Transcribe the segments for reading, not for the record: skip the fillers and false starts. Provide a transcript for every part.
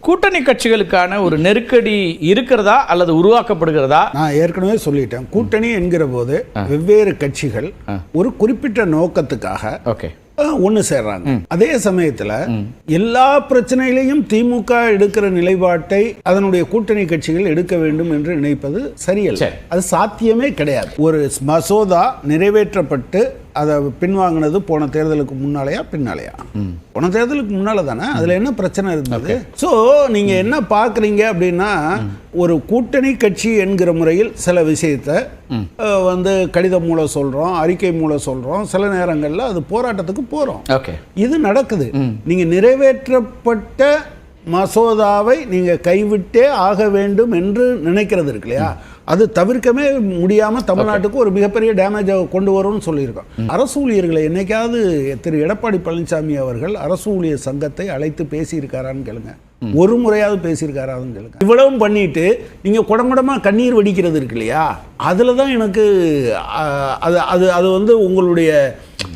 கூட்டணி கட்சிகளுக்கான ஒரு நெருக்கடி இருக்கிறதா அல்லது உருவாக்கப்படுகிறதா? நான் ஏற்கனவே சொல்லிட்டேன். கூட்டணி என்கிற போது வெவ்வேறு கட்சிகள் ஒரு குறிப்பிட்ட நோக்கத்துக்காக ஒன்று சேர்றாங்க. அதே சமயத்தில் எல்லா பிரச்சனையிலையும் திமுக எடுக்கிற நிலைப்பாட்டை அதனுடைய கூட்டணி கட்சிகள் எடுக்க வேண்டும் என்று நினைப்பது சரியல்ல. அது சாத்தியமே கிடையாது. ஒரு மசோதா நிறைவேற்றப்பட்டு அதை பின்வாங்கினது போன தேர்தலுக்கு முன்னாலேயா பின்னாலேயா? போன தேர்தலுக்கு முன்னால தானே. அதுல என்ன பிரச்சனை இருந்தது? ஸோ நீங்க என்ன பார்க்குறீங்க அப்படின்னா, ஒரு கூட்டணி கட்சி என்கிற முறையில் சில விஷயத்தை கடிதம் மூலம் சொல்றோம், அறிக்கை மூலம் சொல்றோம், சில நேரங்களில் அது போராட்டத்துக்கு போறோம். இது நடக்குது. நீங்க நிறைவேற்றப்பட்ட மசோதாவை நீங்க கைவிட்டே ஆக வேண்டும் என்று நினைக்கிறது இருக்கு இல்லையா, அது தவிர்க்கவே முடியாம தமிழ்நாட்டுக்கு ஒரு மிகப்பெரிய டேமேஜ் கொண்டு வரும்னு சொல்லியிருக்கோம். அரசு ஊழியர்களை என்னைக்காவது திரு எடப்பாடி பழனிசாமி அவர்கள் அரசு ஊழியர் சங்கத்தை அழைத்து பேசியிருக்காரான்னு கேளுங்க. ஒரு முறையாவது பேசியிருக்காரான்னு கேளுங்க. இவ்வளவும் பண்ணிட்டு நீங்க குடங்குடமா கண்ணீர் வடிக்கிறது இருக்கு இல்லையா, அதுல தான் எனக்கு அது உங்களுடைய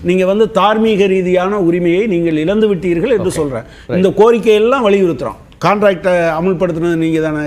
நீங்க தார்மீக ரீதியான உரிமையை நீங்கள் இழந்து விட்டீர்கள் என்று சொல்றேன். இந்த கோரிக்கையெல்லாம் வலியுறுத்துறோம். கான்ட்ராக்டை அமுல்படுத்தினது நீங்கள் தானே,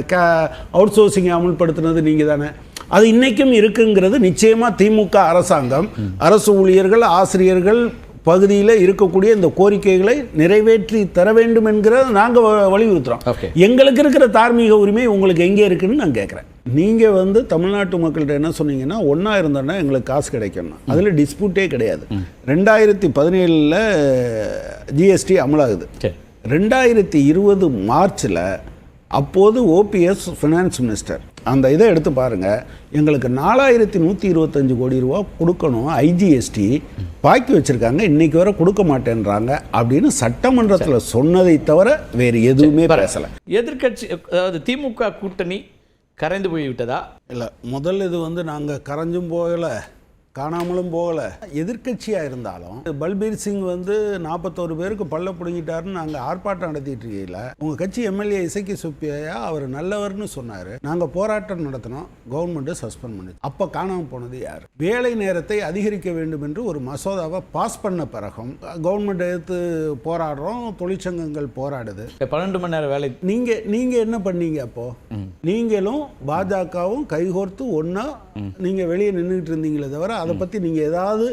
அவுட் சோர்சிங்கை அமுல்படுத்தினது நீங்கள் தானே. அது இன்னைக்கும் இருக்குங்கிறது நிச்சயமாக திமுக அரசாங்கம் அரசு ஊழியர்கள் ஆசிரியர்கள் பகுதியில் இருக்கக்கூடிய இந்த கோரிக்கைகளை நிறைவேற்றி தர வேண்டும் என்கிறத நாங்கள் வலியுறுத்துகிறோம். எங்களுக்கு இருக்கிற தார்மீக உரிமை உங்களுக்கு எங்கே இருக்குன்னு நான் கேட்குறேன். நீங்கள் தமிழ்நாட்டு மக்கள்கிட்ட என்ன சொன்னீங்கன்னா, ஒன்றா இருந்தோன்னா எங்களுக்கு காசு கிடைக்கணும். அதில் டிஸ்பியூட்டே கிடையாது. 2017 ஜிஎஸ்டி அமலாகுது. 2020 மார்ச்சில் அப்போது ஓபிஎஸ் ஃபினான்ஸ் மினிஸ்டர் அந்த இதை எடுத்து பாருங்கள், எங்களுக்கு 4125 கோடி ரூபா கொடுக்கணும் ஐஜிஎஸ்டி பாக்கி வச்சுருக்காங்க, இன்றைக்கி வரை கொடுக்க மாட்டேன்றாங்க அப்படின்னு சட்டமன்றத்தில் சொன்னதை தவிர வேறு எதுவுமே பேசலை. எதிர்கட்சி அதாவது திமுக கூட்டணி கரைந்து போய்விட்டதா? இல்லை, முதல் இது நாங்கள் கரைஞ்சும் போகலை, காணாமலும் போகலை. எதிர்கட்சியாக இருந்தாலும் பல்பீர் சிங் 41 பேருக்கு பல்ல பிடுங்கிட்டாருன்னு நாங்கள் ஆர்ப்பாட்டம் நடத்திட்டு இருக்கையில் உங்கள் கட்சி எம்எல்ஏ இசக்கி சுப்பியா அவர் நல்லவர்னு சொன்னார். நாங்கள் போராட்டம் நடத்தினோம், கவர்மெண்ட்டை சஸ்பெண்ட் பண்ணி. அப்போ காணாமல் போனது யார்? வேலை நேரத்தை அதிகரிக்க வேண்டும் என்று ஒரு மசோதாவை பாஸ் பண்ண பிறகும் கவர்மெண்ட் எடுத்து போராடுறோம், தொழிற்சங்கங்கள் போராடுது. 12 மணி நேரம் வேலை. நீங்கள் என்ன பண்ணீங்க? அப்போ நீங்களும் பாஜகவும் கைகோர்த்து ஒன்றா நீங்கள் வெளியே நின்றுட்டு இருந்தீங்களே தவிர அதை பற்றி நீங்கள் ஏதாவது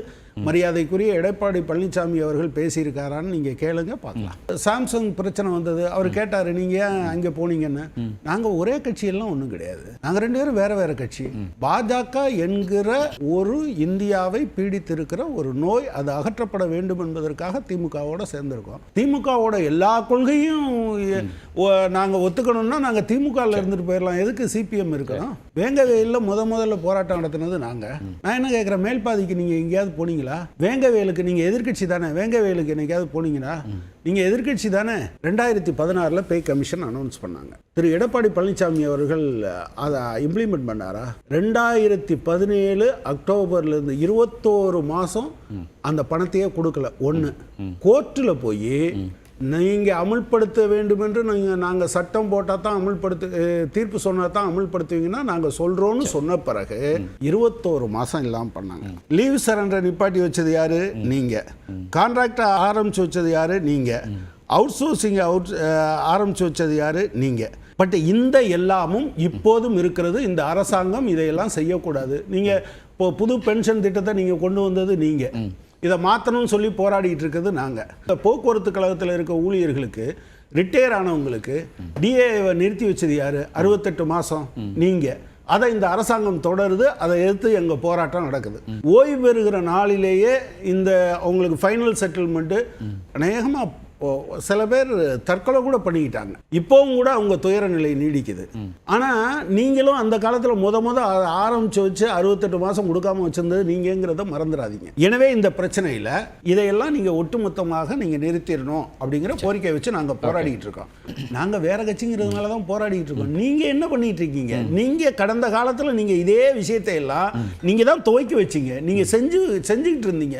மரியாதைக்குரிய எடப்பாடி பழனிசாமி அவர்கள் பேசியிருக்காரான்னு நீங்கள் கேளுங்க பார்க்கலாம். சாம்சங் பிரச்சனை வந்தது, அவர் கேட்டார் நீங்கள் ஏன் அங்கே போனீங்கன்னு. நாங்கள் ஒரே கட்சியெல்லாம் ஒன்றும் கிடையாது, நாங்கள் 2 பேரும் வேற வேற கட்சி. பாஜக என்கிற ஒரு இந்தியாவை பீடித்திருக்கிற ஒரு நோய், அது அகற்றப்பட வேண்டும் என்பதற்காக திமுகவோட சேர்ந்திருக்கோம். திமுகவோட எல்லா கொள்கையும் நாங்கள் ஒத்துக்கணும்னா நாங்கள் திமுகவில் இருந்துட்டு போயிடலாம். எதுக்கு சிபிஎம் இருக்கணும்? வேங்கவேலில் முதல்ல போராட்டம் நடத்தினது நாங்கள். நான் என்ன கேட்குறேன், மேல்பாதிக்கு நீங்கள் எங்கேயாவது போனீங்க? வேங்கவேலுக்கு நீங்க எதிர்கட்சி தானே, வேங்கவேலுக்கு என்னைக்காவது போனீங்களா? நீங்க எதிர்கட்சி தானே. 2016 பே கமிஷன் அனௌன்ஸ் பண்ணாங்க. திரு எடப்பாடி பழனிசாமி அவர்கள் அதை இம்ப்ளிமெண்ட் பண்ணாரா? 2017 அக்டோபர்ல இருந்து 21 மாசம் அந்த பணத்தையே கொடுக்கல. ஒன்று, கோர்ட்டில் போய் நீங்கள் அமுல்படுத்த வேண்டும் என்று நாங்கள் சட்டம் போட்டால் தான் தீர்ப்பு சொன்னால் தான் அமுல்படுத்துவீங்கன்னா நாங்கள் சொல்கிறோன்னு சொன்ன பிறகு 21 மாதம் இல்லாமல் பண்ணாங்க. லீவ் சரண்டர் நிப்பாட்டி வச்சது யாரு? நீங்கள். கான்ட்ராக்டை ஆரம்பித்து வச்சது யாரு? நீங்கள். அவுட் சோர்சிங் ஆரம்பித்து வச்சது யாரு? நீங்கள். பட் இந்த எல்லாமும் இப்போதும் இருக்கிறது. இந்த அரசாங்கம் இதையெல்லாம் செய்யக்கூடாது. நீங்கள் இப்போ புது பென்ஷன் திட்டத்தை நீங்கள் கொண்டு வந்தது நீங்கள். இதை மாற்றணும்னு சொல்லி போராடிட்டு இருக்கிறது நாங்கள். இந்த போக்குவரத்து கழகத்தில் இருக்க ஊழியர்களுக்கு, ரிட்டையர் ஆனவங்களுக்கு டிஏவை நிறுத்தி வச்சது யாரு? 68 மாதம் நீங்கள். அதை இந்த அரசாங்கம் தொடருது, அதை எதிர்த்து எங்கள் போராட்டம் நடக்குது. ஓய்வு பெறுகிற நாளிலேயே இந்த அவங்களுக்கு ஃபைனல் செட்டில்மெண்ட்டு அநேகமாக சில பேர் தற்கொலை கூட பண்ணிக்கிட்டாங்க. இப்போவும் கூட அவங்க துயர நிலை நீடிக்குது. ஆனால் நீங்களும் அந்த காலத்தில் முத ஆரம்பிச்சு வச்சு 68 மாதம் கொடுக்காம வச்சிருந்தது நீங்கிறத மறந்துடாதீங்க. எனவே இந்த பிரச்சனையில் இதையெல்லாம் நீங்கள் ஒட்டுமொத்தமாக நீங்கள் நிறுத்திடணும் அப்படிங்கிற கோரிக்கை வச்சு நாங்கள் போராடிட்டு இருக்கோம். நாங்கள் வேற கட்சிங்கிறதுனால தான் போராடிட்டு இருக்கோம். நீங்கள் என்ன பண்ணிட்டு இருக்கீங்க? நீங்கள் கடந்த காலத்தில் நீங்கள் இதே விஷயத்தை எல்லாம் நீங்கள் தான் துவக்கி வச்சிங்க, நீங்கள் செஞ்சுக்கிட்டு இருந்தீங்க.